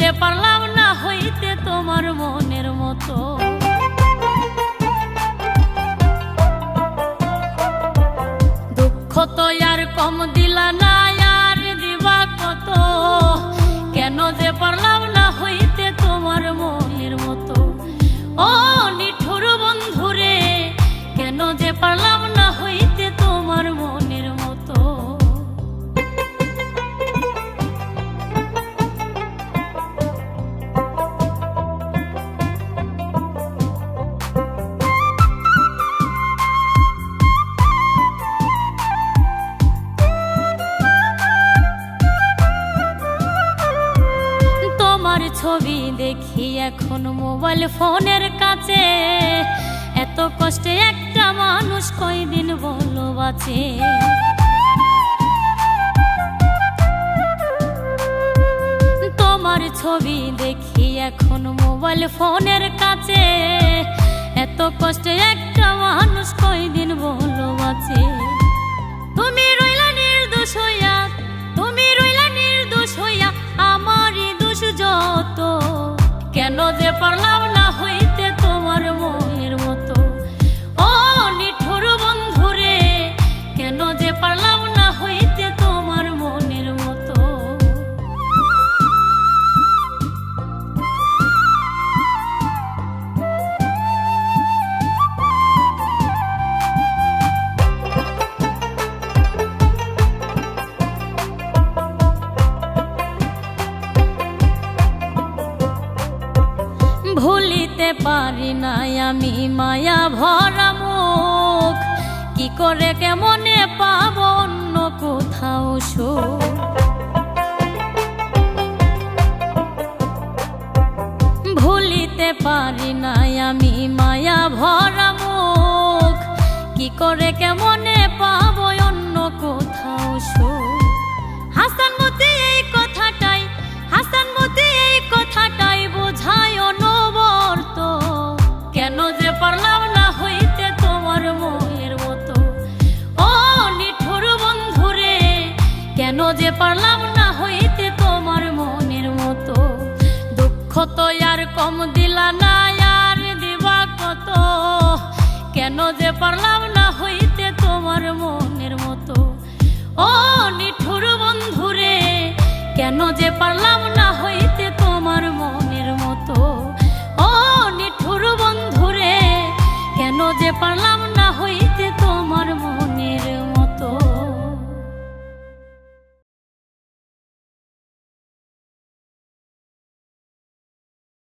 যে পারলাম না হইতে তোমার মনের মতো। দুঃখ তো আর কম দিলা না, আর দিবা কত? কেন যে পারলাম না হইতে তোমার মনের মতো। ও নিঠুর বন্ধুরে, কেন যে পারলাম না হইতে তোমার মনের মতো। তোমার ছবি দেখি এখন মোবাইল ফোনের কাছে, এত কষ্টে একটা মানুষ কয়দিন বলো বাঁচে। তোমার ছবি দেখি এখন মোবাইল ফোনের কাছে, এত কষ্টে একটা মানুষ কয়দিন বলো বাঁচে। তুমি রইলা নির্দোষ হইয়া, তুমি রইলা নির্দোষ হইয়া, আমারই দোষ যত। কেন যে পারলাম না হইতে তোমার মনের মতো। ও নিঠুর বন্ধুরে, কেন যে পারলাম না হইতে তোমার মনের মতো। ভুলিতে পারি নাই আমি মায়া ভরা মুখ, কি করে কেমনে পাব অন্য কোথাও সুখ। ভুলিতে পারি নাই আমি মায়া ভরা মুখ, কি করে কেমনে পাব অন্য কোথাও সুখ। হাসানমতি এই কথাটাই, হাসানমতি এই কথাটাই বোঝায় অনবরত। কেন যে পারলাম না হইতে তোমার মনের মতো। ও নিঠুর বন্ধুরে, কেন যে পারলাম না হইতে তোমার মনের মতো। দুঃখ তো আর কম দিলা না, আর দিবা কত? কেন যে পারলাম না হইতে তোমার মনের মতো। ও নিঠুর বন্ধুরে, কেন যে পারলাম না হইতে